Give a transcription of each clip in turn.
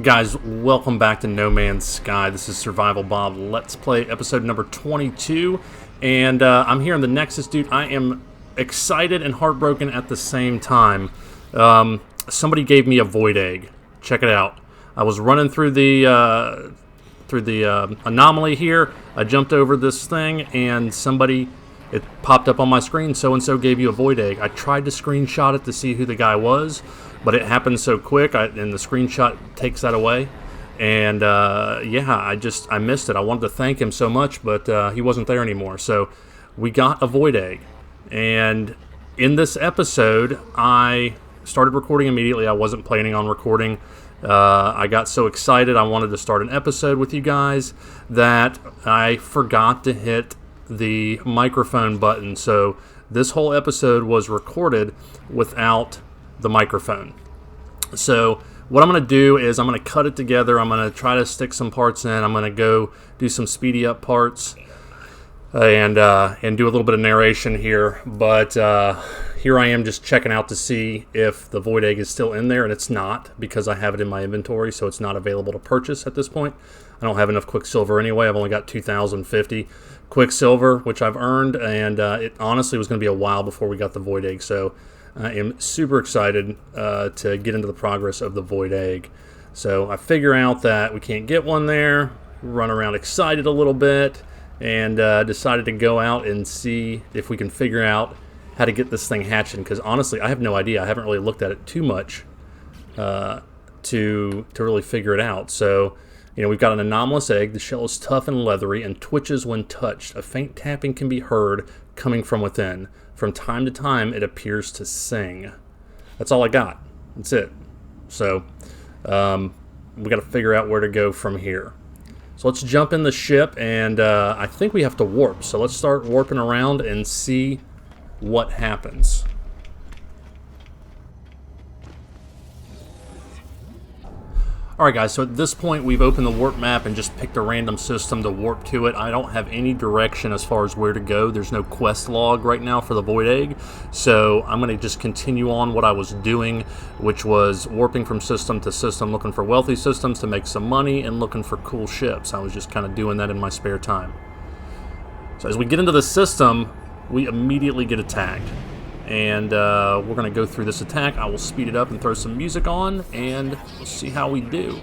Guys, welcome back to No Man's Sky. This is Survival Bob Let's Play episode number 22, and I'm here in the Nexus, dude. I am excited and heartbroken at the same time. Somebody gave me a void egg. Check it out. I was running through the anomaly here. I jumped over this thing, and it popped up on my screen. So and so gave you a void egg. I tried to screenshot it to see who the guy was, but it happened so quick, and the screenshot takes that away. And yeah, I missed it. I wanted to thank him so much, but he wasn't there anymore. So we got a void egg. And in this episode, I started recording immediately. I wasn't planning on recording. I got so excited I wanted to start an episode with you guys that I forgot to hit the microphone button. So this whole episode was recorded without the microphone. So what I'm going to do is I'm going to cut it together. I'm going to try to stick some parts in. I'm going to go do some speedy up parts and do a little bit of narration here. But here I am just checking out to see if the void egg is still in there, and it's not, because I have it in my inventory, so it's not available to purchase at this point. I don't have enough QuickSilver anyway. I've only got 2,050 QuickSilver, which I've earned, and it honestly was going to be a while before we got the void egg. So I am super excited to get into the progress of the void egg. So I figure out that we can't get one there, run around excited a little bit, and decided to go out and see if we can figure out how to get this thing hatching, because honestly I have no idea. I haven't really looked at it too much to really figure it out. So, you know, we've got an anomalous egg. The shell is tough and leathery and twitches when touched. A faint tapping can be heard coming from within. From time to time, it appears to sing. That's all I got. That's it. So, we got to figure out where to go from here. So let's jump in the ship, and I think we have to warp. So let's start warping around and see what happens. Alright guys, so at this point we've opened the warp map and just picked a random system to warp to it. I don't have any direction as far as where to go. There's no quest log right now for the void egg, so I'm going to just continue on what I was doing, which was warping from system to system, looking for wealthy systems to make some money and looking for cool ships. I was just kind of doing that in my spare time. So as we get into the system, we immediately get attacked. And we're going to go through this attack. I will speed it up and throw some music on, and we'll see how we do.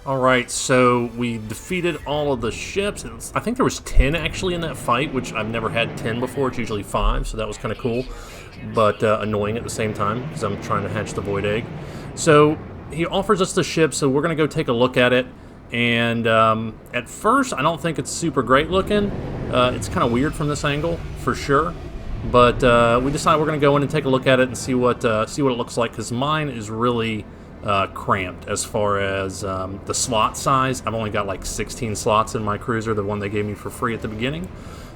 Alright, so we defeated all of the ships. I think there was 10 actually in that fight, which I've never had 10 before. It's usually 5, so that was kind of cool, but annoying at the same time, because I'm trying to hatch the void egg. So he offers us the ship, so we're going to go take a look at it, And at first, I don't think it's super great looking. It's kind of weird from this angle, for sure. But we decided we're going to go in and take a look at it and see what it looks like, because mine is really cramped as far as the slot size. I've only got like 16 slots in my cruiser, the one they gave me for free at the beginning.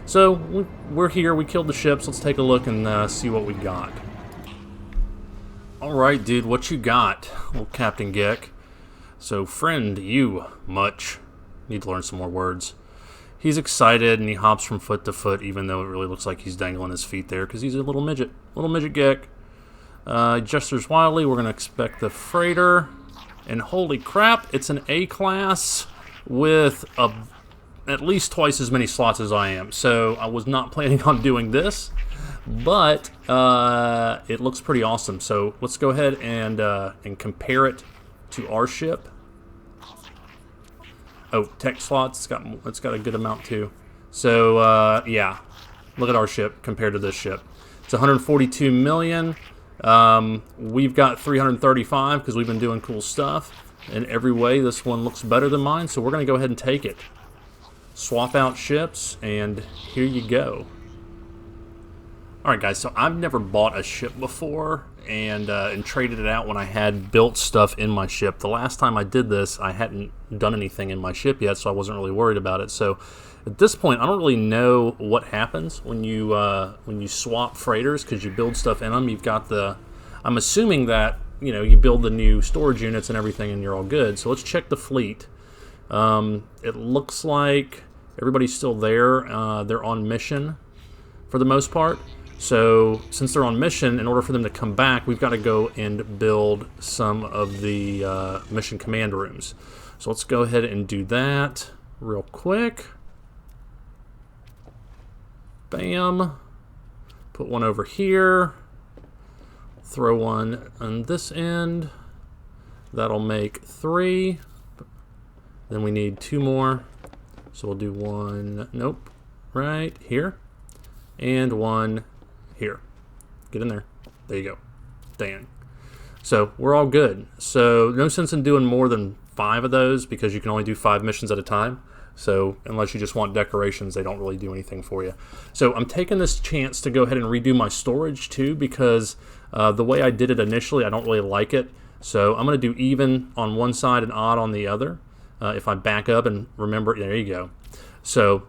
So we're here, we killed the ships. Let's take a look and see what we got. Alright, dude, what you got, old Captain Geck? So, friend, you, much. Need to learn some more words. He's excited and he hops from foot to foot, even though it really looks like he's dangling his feet there, because he's a little midget. Little midget Geck. Gestures wildly. We're going to expect the freighter. And holy crap, it's an A-class with at least twice as many slots as I am. So I was not planning on doing this, but it looks pretty awesome. So let's go ahead and compare it to our ship. Oh, tech slots, it's got a good amount too. So yeah, look at our ship compared to this ship. It's 142 million. We've got 335 because we've been doing cool stuff. In every way, this one looks better than mine, so we're going to go ahead and take it. Swap out ships, and here you go. Alright guys, so I've never bought a ship before and traded it out when I had built stuff in my ship. The last time I did this, I hadn't done anything in my ship yet, so I wasn't really worried about it. So at this point, I don't really know what happens when you swap freighters, because you build stuff in them. You've got I'm assuming that, you know, you build the new storage units and everything and you're all good. So let's check the fleet. It looks like everybody's still there. They're on mission for the most part. So since they're on mission, in order for them to come back, we've got to go and build some of the mission command rooms. So let's go ahead and do that real quick. Bam. Put one over here. Throw one on this end. That'll make 3. Then we need 2 more. So we'll do one, nope, right here. And one here. Get in there. There you go. Dang. So we're all good. So no sense in doing more than 5 of those, because you can only do 5 missions at a time. So unless you just want decorations, they don't really do anything for you. So I'm taking this chance to go ahead and redo my storage too, because the way I did it initially, I don't really like it. So I'm going to do even on one side and odd on the other. If I back up and remember, there you go. So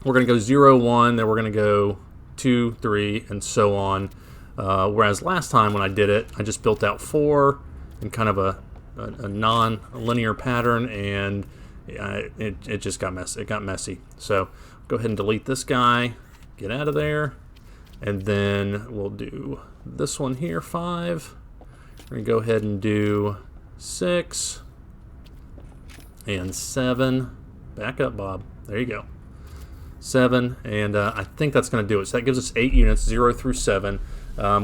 we're going to go 0, 1, then we're going to go 2, 3, and so on. Whereas last time when I did it, I just built out 4 in kind of a non-linear pattern, and it just got messy. It got messy. So go ahead and delete this guy, get out of there, and then we'll do this one here, 5. We're going to go ahead and do 6 and 7. Back up, Bob. There you go. 7, and I think that's going to do it. So that gives us 8 units, 0 through 7.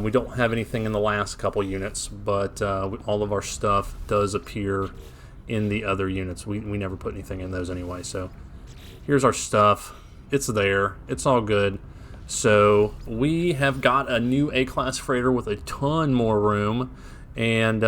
We don't have anything in the last couple units, but all of our stuff does appear in the other units. We never put anything in those anyway. So here's our stuff. It's there. It's all good. So we have got a new A-class freighter with a ton more room, and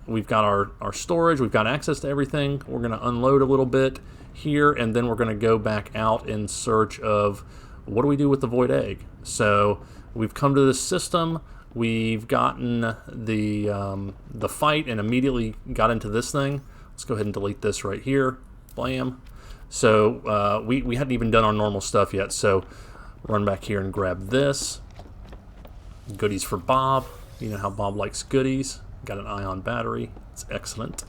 we've got our storage. We've got access to everything. We're going to unload a little bit here, and then we're going to go back out in search of what do we do with the void egg. So we've come to this system. We've gotten the fight and immediately got into this thing. Let's go ahead and delete this right here. Blam. So we hadn't even done our normal stuff yet. So run back here and grab this. Goodies for Bob. You know how Bob likes goodies. Got an ion battery. It's excellent.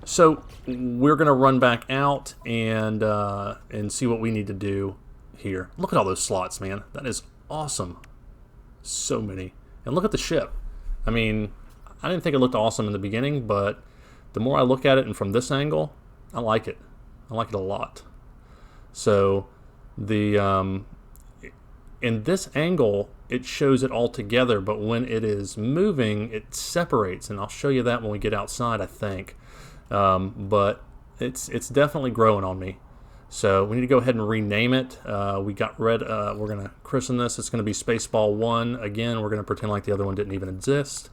So we're going to run back out and see what we need to do here. Look at all those slots, man. That is awesome. So many. And look at the ship. I mean, I didn't think it looked awesome in the beginning, but the more I look at it and from this angle, I like it. I like it a lot. So in this angle, it shows it all together, but when it is moving, it separates, and I'll show you that when we get outside, I think. But it's definitely growing on me. So we need to go ahead and rename it. We got rid. We're gonna christen this. It's gonna be Spaceball 1. Again, we're gonna pretend like the other one didn't even exist.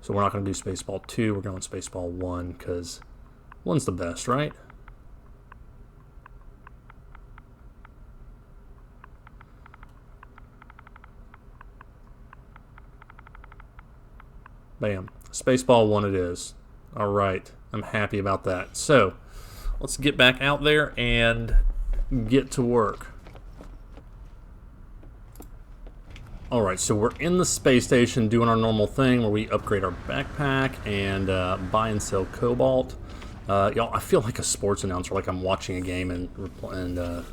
So we're not gonna do Spaceball 2. We're going Spaceball 1 because One's the best, right? Bam. Spaceball 1 it is. Alright, I'm happy about that. So, let's get back out there and get to work. Alright, so we're in the space station doing our normal thing where we upgrade our backpack and buy and sell cobalt. Y'all, I feel like a sports announcer, like I'm watching a game and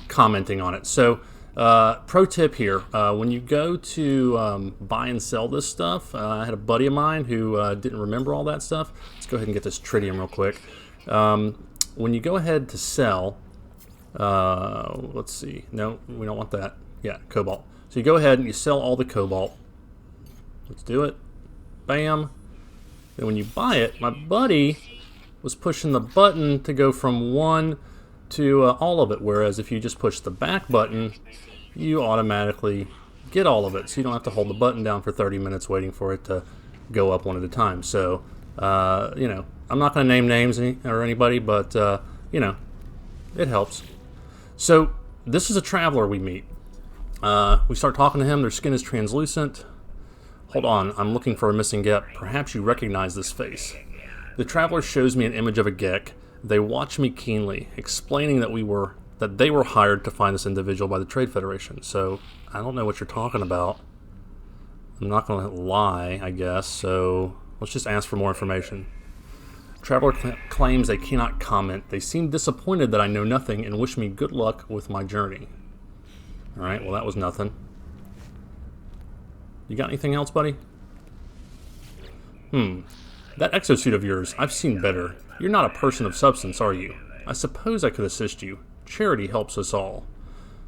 commenting on it. So, pro tip here, when you go to buy and sell this stuff, I had a buddy of mine who didn't remember all that stuff. Let's go ahead and get this tritium real quick. When you go ahead to sell, let's see, no, we don't want that. Yeah, cobalt. So you go ahead and you sell all the cobalt. Let's do it. Bam. And when you buy it, my buddy was pushing the button to go from 1 to all of it, whereas if you just push the back button, you automatically get all of it, so you don't have to hold the button down for 30 minutes waiting for it to go up one at a time. So, you know, I'm not going to name names or anybody, but, you know, it helps. So, this is a traveler we meet. We start talking to him. Their skin is translucent. Hold on, I'm looking for a missing gek. Perhaps you recognize this face. The traveler shows me an image of a gek. They watch me keenly, explaining that they were hired to find this individual by the Trade Federation. So, I don't know what you're talking about. I'm not going to lie, I guess, so let's just ask for more information. Traveler claims they cannot comment. They seem disappointed that I know nothing and wish me good luck with my journey. Alright, well that was nothing. You got anything else, buddy? That exosuit of yours, I've seen better. You're not a person of substance, are you? I suppose I could assist you. Charity helps us all.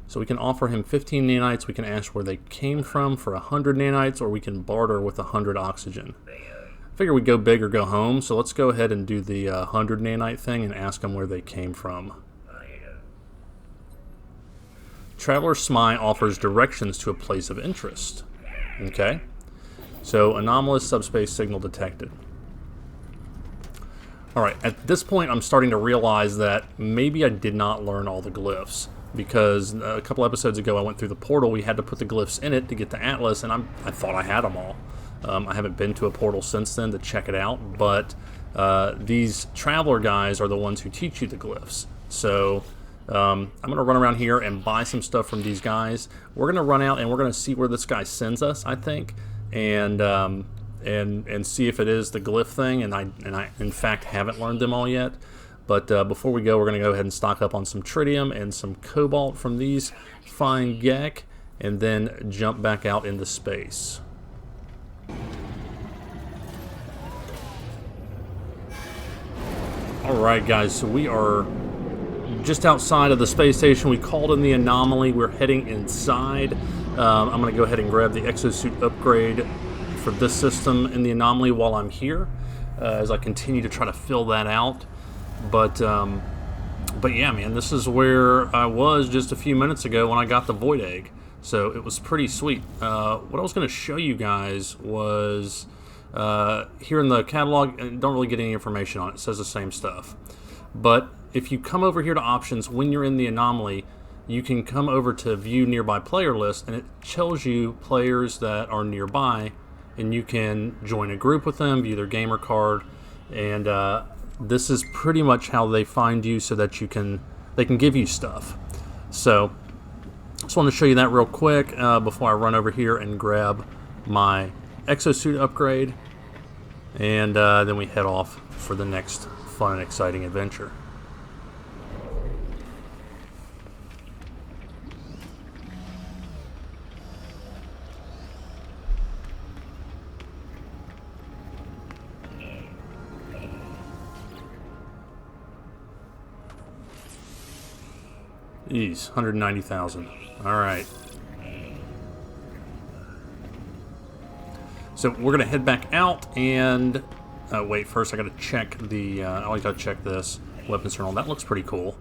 So we can offer him 15 nanites, we can ask where they came from for 100 nanites, or we can barter with 100 oxygen. I figure we'd go big or go home, so let's go ahead and do the 100 nanite thing and ask them where they came from. Traveler Smai offers directions to a place of interest. Okay. So, anomalous subspace signal detected. Alright, at this point I'm starting to realize that maybe I did not learn all the glyphs, because a couple episodes ago I went through the portal, we had to put the glyphs in it to get to Atlas, and I thought I had them all. I haven't been to a portal since then to check it out, but these traveler guys are the ones who teach you the glyphs. So I'm going to run around here and buy some stuff from these guys. We're going to run out and we're going to see where this guy sends us, I think, and see if it is the glyph thing, and I in fact haven't learned them all yet. But before we go, we're going to go ahead and stock up on some tritium and some cobalt from these fine gek, and then jump back out into space. Alright guys, so we are just outside of the space station. We called in the anomaly. We're heading inside. I'm going to go ahead and grab the exosuit upgrade for this system in the anomaly while I'm here, as I continue to try to fill that out. But yeah, man, this is where I was just a few minutes ago when I got the void egg. So it was pretty sweet. What I was going to show you guys was here in the catalog. Don't really get any information on it. It says the same stuff. But if you come over here to options, when you're in the anomaly, you can come over to view nearby player list, and it tells you players that are nearby, and you can join a group with them, view their gamer card, and this is pretty much how they find you, so that they can give you stuff. So just want to show you that real quick before I run over here and grab my exosuit upgrade, and then we head off for the next fun and exciting adventure. Jeez, 190,000. Alright. So we're going to head back out and... wait, first I got to check the... I always got to check this. Weapons journal. That looks pretty cool.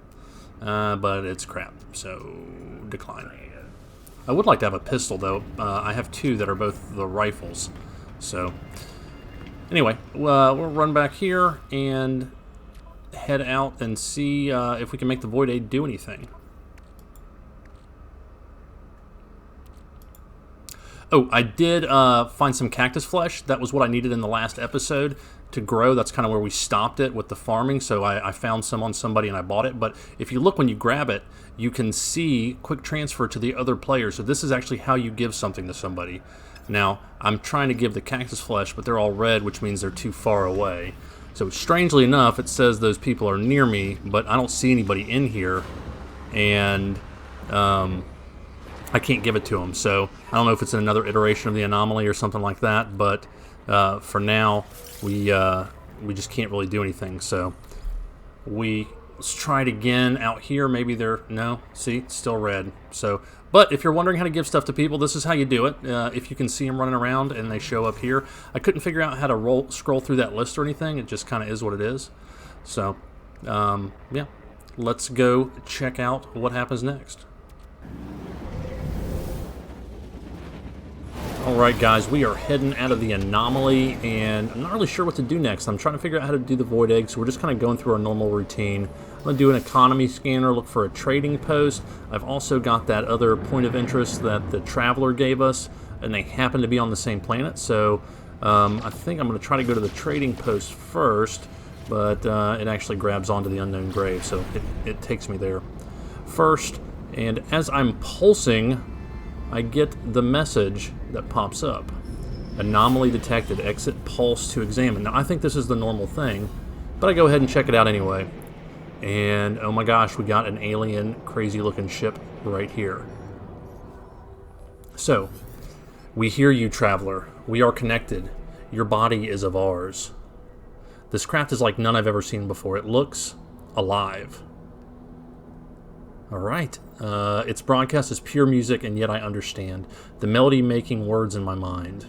But it's crap. So, decline. I would like to have a pistol, though. I have two that are both the rifles. So, anyway, we'll run back here and head out and see if we can make the Void Egg do anything. Oh, I did find some cactus flesh. That was what I needed in the last episode to grow. That's kind of where we stopped it with the farming. So I found some on somebody and I bought it. But if you look when you grab it, you can see quick transfer to the other player. So this is actually how you give something to somebody. Now, I'm trying to give the cactus flesh, but they're all red, which means they're too far away. So strangely enough, it says those people are near me, but I don't see anybody in here. And I can't give it to them. So I don't know if it's in another iteration of the anomaly or something like that. But for now, we just can't really do anything. So let's try it again out here. Maybe they're, no, see, it's still red. So, but if you're wondering how to give stuff to people, this is how you do it. If you can see them running around and they show up here. I couldn't figure out how to scroll through that list or anything. It just kind of is what it is. So, yeah, let's go check out what happens next. Alright guys, we are heading out of the anomaly, and I'm not really sure what to do next. I'm trying to figure out how to do the Void Egg, so we're just kind of going through our normal routine. I'm going to do an economy scanner, look for a trading post. I've also got that other point of interest that the Traveler gave us, and they happen to be on the same planet, so I think I'm going to try to go to the trading post first, but it actually grabs onto the unknown grave, so it takes me there first. And as I'm pulsing, I get the message that pops up. Anomaly detected. Exit pulse to examine. Now, I think this is the normal thing, but I go ahead and check it out anyway. And, oh my gosh, we got an alien, crazy-looking ship right here. So, we hear you, Traveler. We are connected. Your body is of ours. This craft is like none I've ever seen before. It looks alive. Alright, its broadcast is pure music, and yet I understand. The melody making words in my mind.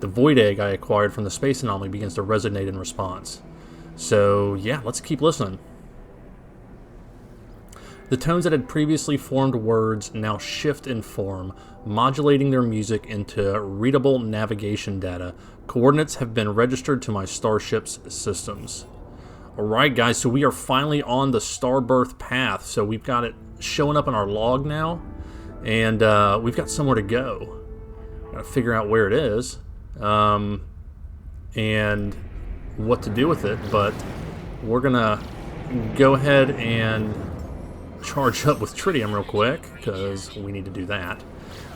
The Void Egg I acquired from the Space Anomaly begins to resonate in response. So, yeah, let's keep listening. The tones that had previously formed words now shift in form, modulating their music into readable navigation data. Coordinates have been registered to my starship's systems. Alright guys, so we are finally on the Starbirth path. So we've got it showing up in our log now. And we've got somewhere to go. Gotta figure out where it is. And what to do with it. But we're gonna go ahead and charge up with tritium real quick, because we need to do that.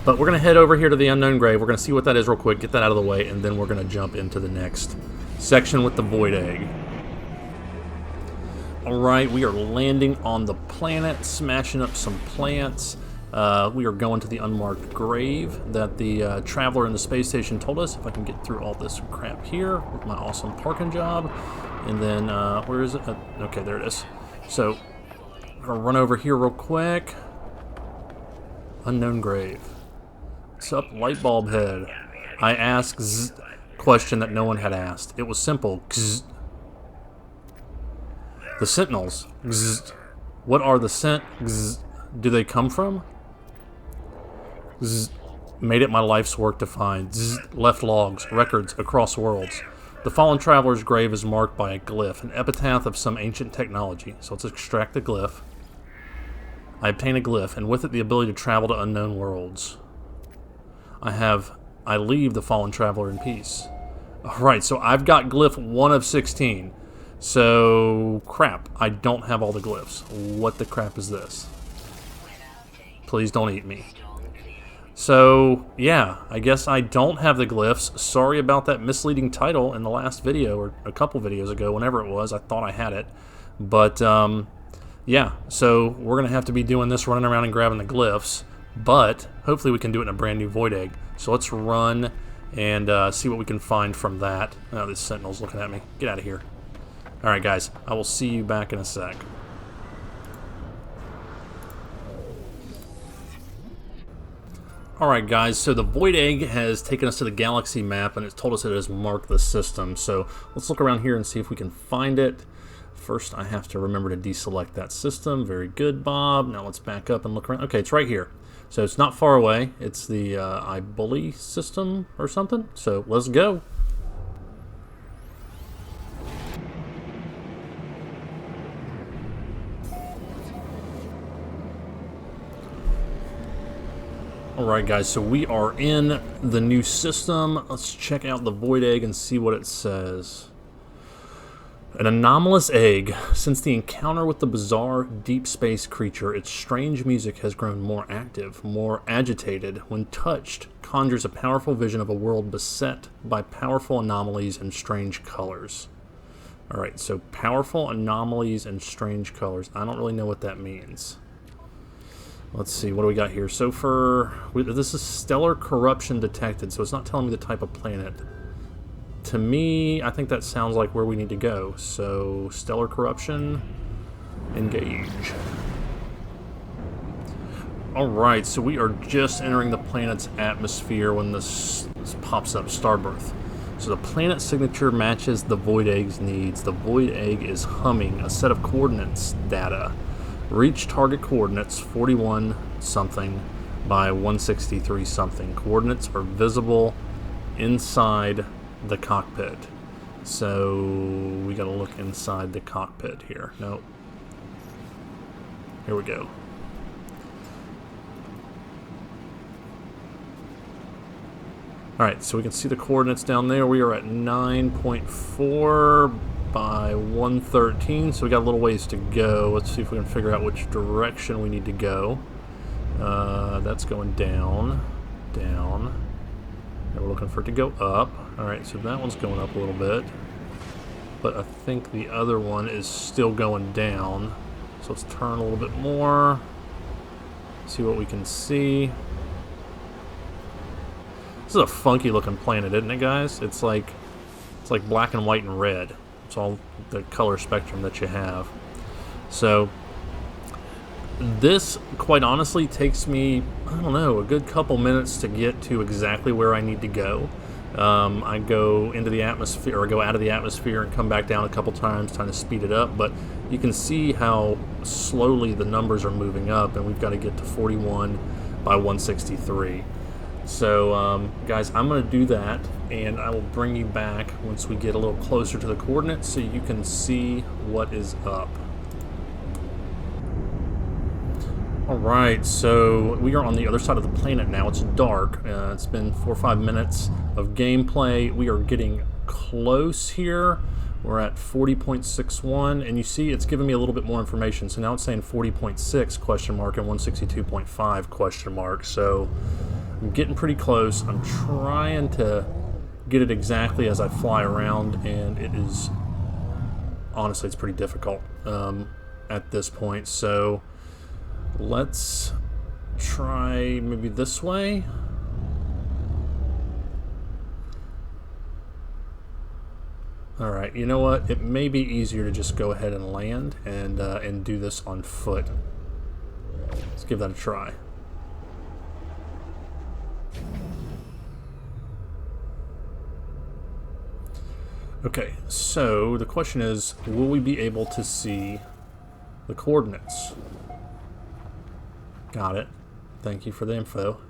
But we're gonna head over here to the unknown grave. We're gonna see what that is real quick, get that out of the way, and then we're gonna jump into the next section with the Void Egg. Alright, we are landing on the planet, smashing up some plants. We are going to the unmarked grave that the Traveler in the space station told us. If I can get through all this crap here with my awesome parking job. And then, where is it? Okay, there it is. So, I'm going to run over here real quick. Unknown grave. What's up, light bulb head? I asked question that no one had asked. It was simple. The Sentinels. What are the do they come from? Made it my life's work to find. Left logs, records across worlds. The fallen traveler's grave is marked by a glyph, an epitaph of some ancient technology. So let's extract the glyph. I obtain a glyph, and with it the ability to travel to unknown worlds. I leave the fallen traveler in peace. Alright, so I've got glyph 1 of 16. So, crap, I don't have all the glyphs. What the crap is this? Please don't eat me. So, yeah, I guess I don't have the glyphs. Sorry about that misleading title in the last video, or a couple videos ago, whenever it was. I thought I had it. But, yeah, so we're going to have to be doing this, running around and grabbing the glyphs. But, hopefully we can do it in a brand new Void Egg. So let's run and see what we can find from that. Oh, this Sentinel's looking at me. Get out of here. Alright guys, I will see you back in a sec. Alright guys, so the Void Egg has taken us to the galaxy map and it's told us it has marked the system. So let's look around here and see if we can find it. First I have to remember to deselect that system. Very good, Bob. Now let's back up and look around. Okay, it's right here. So it's not far away. It's the iBully system or something. So let's go. Alright guys, so we are in the new system. Let's check out the void egg and see what it says. An anomalous egg. Since the encounter with the bizarre deep space creature, its strange music has grown more active, more agitated. When touched, conjures a powerful vision of a world beset by powerful anomalies and strange colors. Alright, so powerful anomalies and strange colors. I don't really know what that means. Let's see, what do we got here? So this is stellar corruption detected, so it's not telling me the type of planet. To me, I think that sounds like where we need to go. So, stellar corruption, engage. Alright, so we are just entering the planet's atmosphere when this pops up, Starbirth. So the planet signature matches the void egg's needs. The void egg is humming a set of coordinates data. Reach target coordinates 41 something by 163 something. Coordinates are visible inside the cockpit. So we gotta look inside the cockpit here. Nope. Here we go. Alright, so we can see the coordinates down there. We are at 9.4 by 113, so we got a little ways to go. Let's see if we can figure out which direction we need to go. That's going down, down, and we're looking for it to go up. Alright, so that one's going up a little bit, but I think the other one is still going down. So let's turn a little bit more, see what we can see. This is a funky looking planet, isn't it, guys? It's like black and white and red. It's all the color spectrum that you have. So this, quite honestly, takes me, I don't know, a good couple minutes to get to exactly where I need to go. I go into the atmosphere, or go out of the atmosphere and come back down a couple times, trying to speed it up, but you can see how slowly the numbers are moving up, and we've got to get to 41 by 163. So, guys, I'm going to do that, and I will bring you back once we get a little closer to the coordinates so you can see what is up. Alright, so we are on the other side of the planet now. It's dark. It's been 4 or 5 minutes of gameplay. We are getting close here. We're at 40.61, and you see it's giving me a little bit more information. So now it's saying 40.6 question mark and 162.5 question mark. So I'm getting pretty close. I'm trying to get it exactly as I fly around, and it is, honestly, it's pretty difficult at this point. So let's try maybe this way. Alright, you know what? It may be easier to just go ahead and land and do this on foot. Let's give that a try. Okay, so the question is, will we be able to see the coordinates? Got it. Thank you for the info.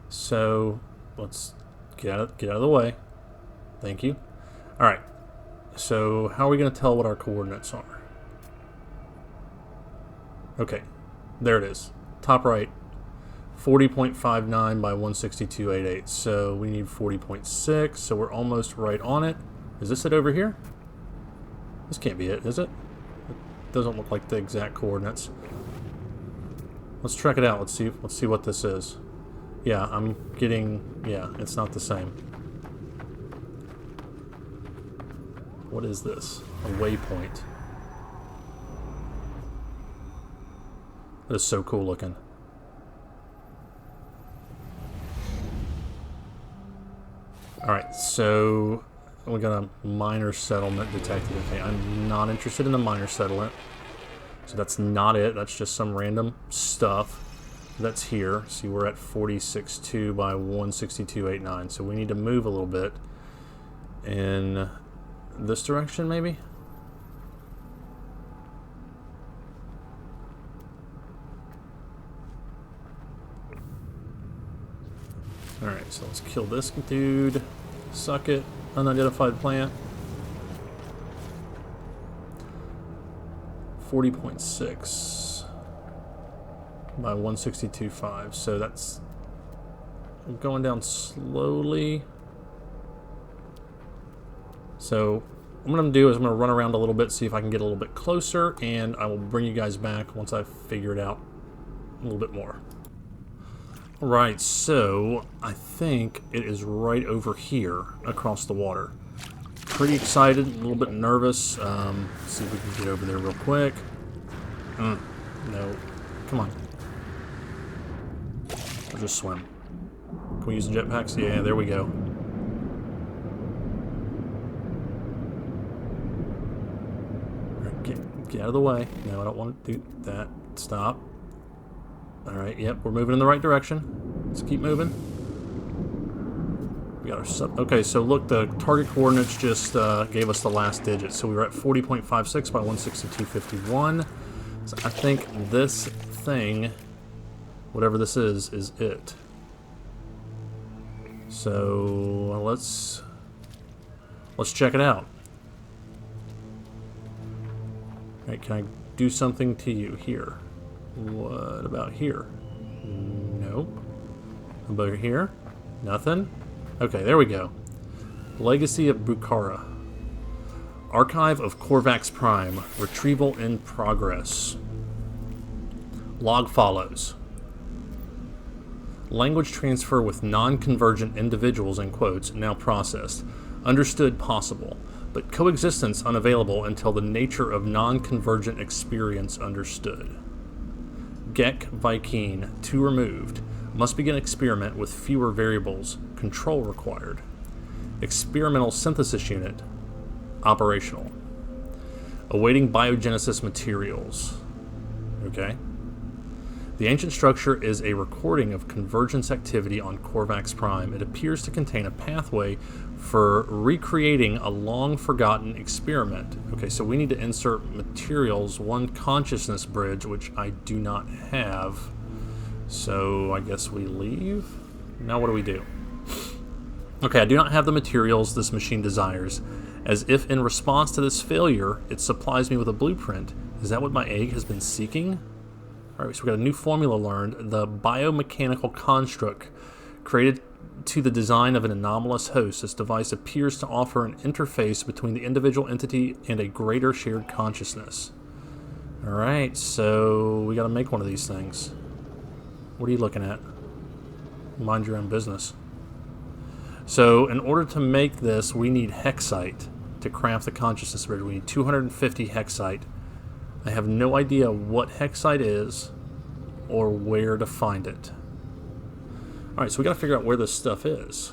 So let's get out of the way. Thank you. Alright, so how are we going to tell what our coordinates are? Okay, there it is. Top right, 40.59 by 162.88. So we need 40.6, so we're almost right on it. Is this it over here? This can't be it, is it? It doesn't look like the exact coordinates. Let's check it out. Let's see what this is. Yeah, I'm getting, yeah, it's not the same. What is this? A waypoint. That is so cool looking. Alright, so we got a minor settlement detected. Okay, I'm not interested in the minor settlement. So that's not it. That's just some random stuff that's here. See, we're at 46.2 by 162.89. So we need to move a little bit in this direction, maybe? Alright, so let's kill this dude. Suck it. Unidentified plant. 40.6 by 162.5. So that's I'm going down slowly. So what I'm going to do is I'm going to run around a little bit, see if I can get a little bit closer, and I will bring you guys back once I figure it out a little bit more. Alright, so I think it is right over here across the water. Pretty excited, a little bit nervous. Let's see if we can get over there real quick. No. Come on. I'll just swim. Can we use the jetpacks? Yeah, there we go. Get out of the way. No, I don't want to do that. Stop. Alright, yep, we're moving in the right direction. Let's keep moving. We got our sub. Okay, so look, the target coordinates just gave us the last digit. So we were at 40.56 by 162.51. So I think this thing, whatever this is it. So let's check it out. Alright, can I do something to you here? What about here? Nope. About here? Nothing? Okay, there we go. Legacy of Bukhara. Archive of Korvax Prime. Retrieval in progress. Log follows. Language transfer with non-convergent individuals, in quotes, now processed. Understood possible, but coexistence unavailable until the nature of non-convergent experience understood. Gek Vikine, 2 removed. Must begin experiment with fewer variables. Control required. Experimental synthesis unit. Operational. Awaiting biogenesis materials. Okay. The ancient structure is a recording of convergence activity on Korvax Prime. It appears to contain a pathway for recreating a long-forgotten experiment. Okay, so we need to insert materials, 1 consciousness bridge, which I do not have. So I guess we leave? Now what do we do? Okay, I do not have the materials this machine desires. As if in response to this failure, it supplies me with a blueprint. Is that what my egg has been seeking? Alright, so we got a new formula learned. The biomechanical construct created to the design of an anomalous host. This device appears to offer an interface between the individual entity and a greater shared consciousness. Alright, so we gotta make one of these things. What are you looking at? Mind your own business. So, in order to make this, we need hexite to craft the consciousness bridge. We need 250 hexite. I have no idea what hexite is or where to find it. Alright, so we gotta figure out where this stuff is.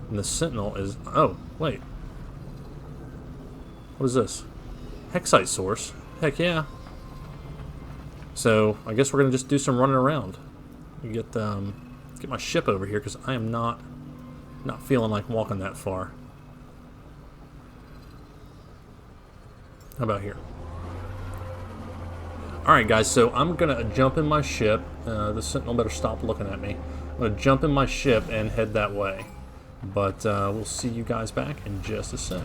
And the sentinel is... Oh, wait. What is this? Hexite source? Heck yeah. So, I guess we're gonna just do some running around. Get my ship over here, because I am not feeling like walking that far. How about here? Alright guys, so I'm going to jump in my ship. The sentinel better stop looking at me. I'm going to jump in my ship and head that way. But we'll see you guys back in just a sec.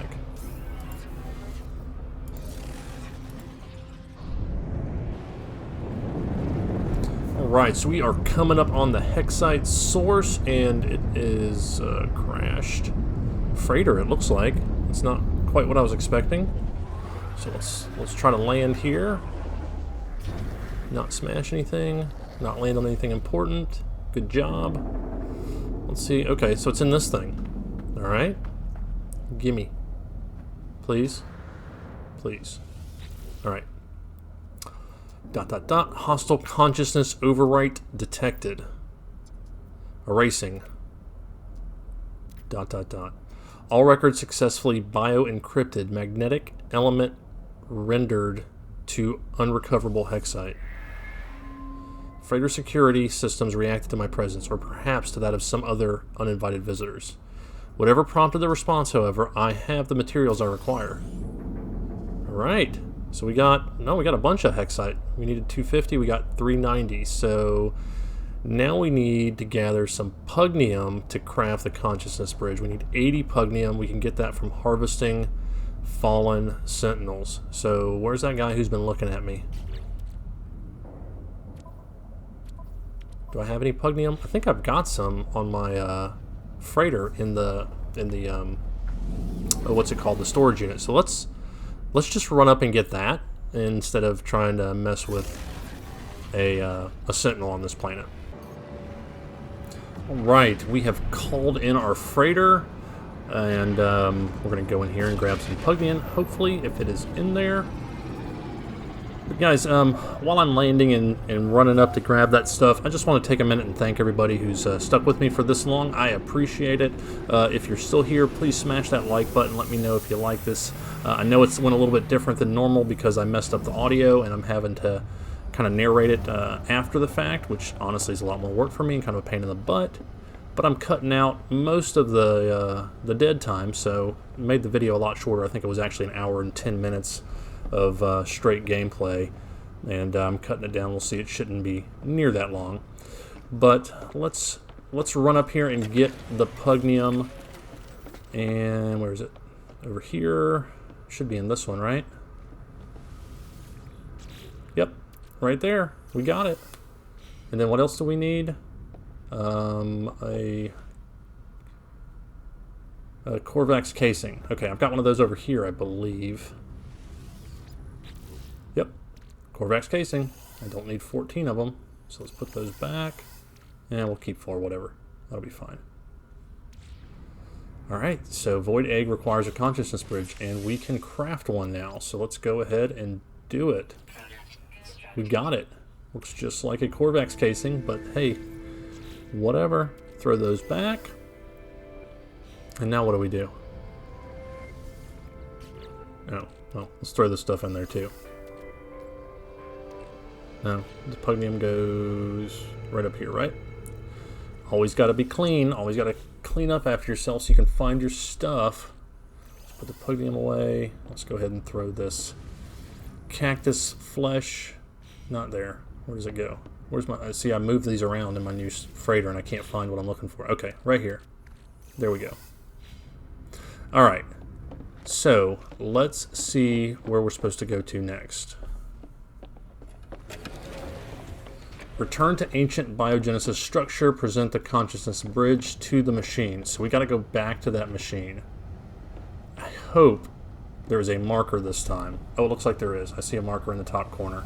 Alright, so we are coming up on the hexite source, and it is crashed. Freighter, it looks like. It's not quite what I was expecting. So let's try to land here. Not smash anything. Not land on anything important. Good job. Let's see. Okay, so it's in this thing. Alright. Gimme. Please. Please. Alright. ... Hostile consciousness overwrite detected. Erasing. ... All records successfully bio-encrypted. Magnetic element rendered to unrecoverable hexite. Freighter security systems reacted to my presence, or perhaps to that of some other uninvited visitors. Whatever prompted the response, however, I have the materials I require. Alright, so we got a bunch of hexite. We needed 250, we got 390, so now we need to gather some pugnium to craft the consciousness bridge. We need 80 pugnium. We can get that from harvesting fallen sentinels. So where's that guy who's been looking at me? Do I have any pugnium? I think I've got some on my freighter in the what's it called, the storage unit. So let's just run up and get that instead of trying to mess with a sentinel on this planet. All right, we have called in our freighter, and we're going to go in here and grab some pugnium, hopefully, if it is in there. But guys, while I'm landing and running up to grab that stuff, I just want to take a minute and thank everybody who's stuck with me for this long. I appreciate it. If you're still here, please smash that like button. Let me know if you like this. I know it's went a little bit different than normal because I messed up the audio and I'm having to kind of narrate it after the fact, which honestly is a lot more work for me and kind of a pain in the butt. But I'm cutting out most of the dead time, so it made the video a lot shorter. I think it was actually an hour and 10 minutes of straight gameplay, and I'm cutting it down. We'll see. It shouldn't be near that long, but let's run up here and get the pugnium. And where is it? Over here. Should be in this one, right? Yep, right there. We got it. And then what else do we need? A Korvax casing. Okay, I've got one of those over here, I believe. Yep, Korvax casing. I don't need 14 of them, so let's put those back, and we'll keep 4, whatever. That'll be fine. Alright, so Void Egg requires a consciousness bridge, and we can craft one now, so let's go ahead and do it. We got it. Looks just like a Korvax casing, but hey, whatever. Throw those back. And now what do we do? Oh, well, let's throw this stuff in there too. No, the pugnium goes right up here, right? Always got to be clean. Always got to clean up after yourself so you can find your stuff. Let's put the pugnium away. Let's go ahead and throw this cactus flesh. Not there. Where does it go? Where's my... See, I moved these around in my new freighter and I can't find what I'm looking for. Okay, right here. There we go. Alright. So, let's see where we're supposed to go to next. Return to ancient biogenesis structure. Present the consciousness bridge to the machine. So we got to go back to that machine. I hope there is a marker this time. Oh, it looks like there is. I see a marker in the top corner.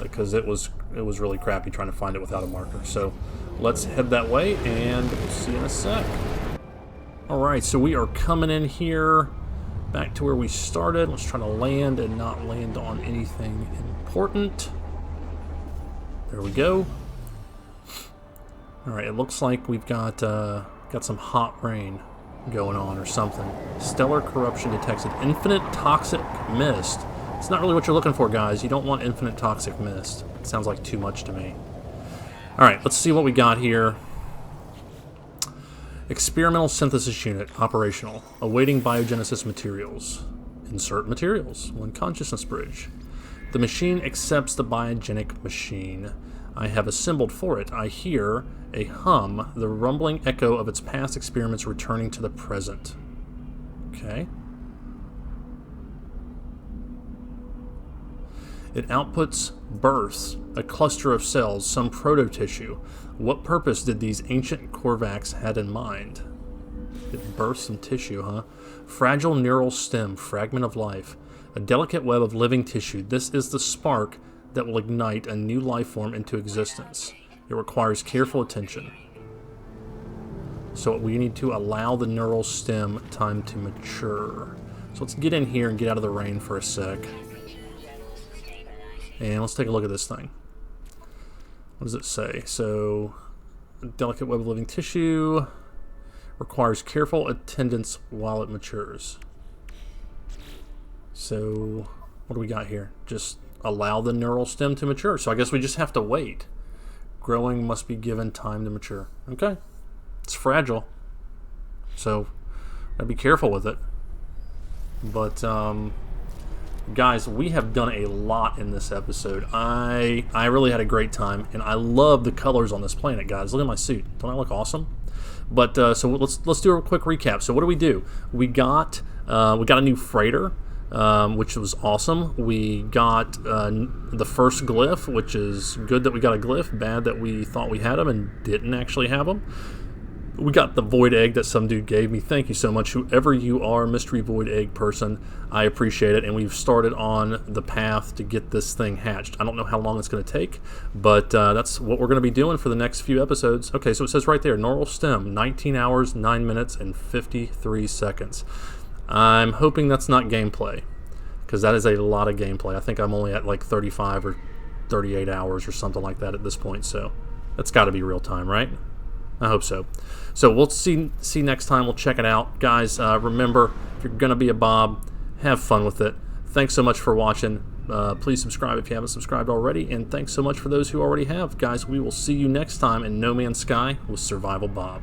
Because it was really crappy trying to find it without a marker. So let's head that way, and we'll see you in a sec. Alright, so we are coming in here back to where we started. Let's try to land and not land on anything important. There we go. Alright, it looks like we've got some hot rain going on or something. Stellar corruption detected. Infinite toxic mist. It's not really what you're looking for, guys. You don't want infinite toxic mist. It sounds like too much to me. Alright, let's see what we got here. Experimental synthesis unit, operational. Awaiting biogenesis materials. Insert materials. One consciousness bridge. The machine accepts the biogenic machine. I have assembled for it. I hear a hum, the rumbling echo of its past experiments returning to the present. Okay. It outputs births, a cluster of cells, some proto-tissue. What purpose did these ancient Korvax had in mind? It births some tissue, huh? Fragile neural stem, fragment of life. A delicate web of living tissue. This is the spark that will ignite a new life form into existence. It requires careful attention. So we need to allow the neural stem time to mature. So let's get in here and get out of the rain for a sec. And let's take a look at this thing. What does it say? So, a delicate web of living tissue requires careful attendance while it matures. So, what do we got here? Just allow the neural stem to mature. So I guess we just have to wait. Growing must be given time to mature. Okay. It's fragile. So, gotta be careful with it. But, guys, we have done a lot in this episode. I really had a great time, and I love the colors on this planet, guys. Look at my suit. Don't I look awesome? But so let's do a quick recap. So what do? We got a new freighter. which was awesome. We got the first glyph, which is good that we got a glyph, bad that we thought we had them and didn't actually have them. We got the void egg that some dude gave me. Thank you so much, whoever you are, mystery void egg person. I appreciate it, and we've started on the path to get this thing hatched. I don't know how long it's going to take, but that's what we're going to be doing for the next few episodes. Okay, so it says right there, neural stem, 19 hours, 9 minutes, and 53 seconds. I'm hoping that's not gameplay, because that is a lot of gameplay. I think I'm only at like 35 or 38 hours or something like that at this point, so that's got to be real time, right? I hope so. So we'll see next time. We'll check it out. Guys, remember, if you're going to be a Bob, have fun with it. Thanks so much for watching. Please subscribe if you haven't subscribed already. And thanks so much for those who already have. Guys, we will see you next time in No Man's Sky with Survival Bob.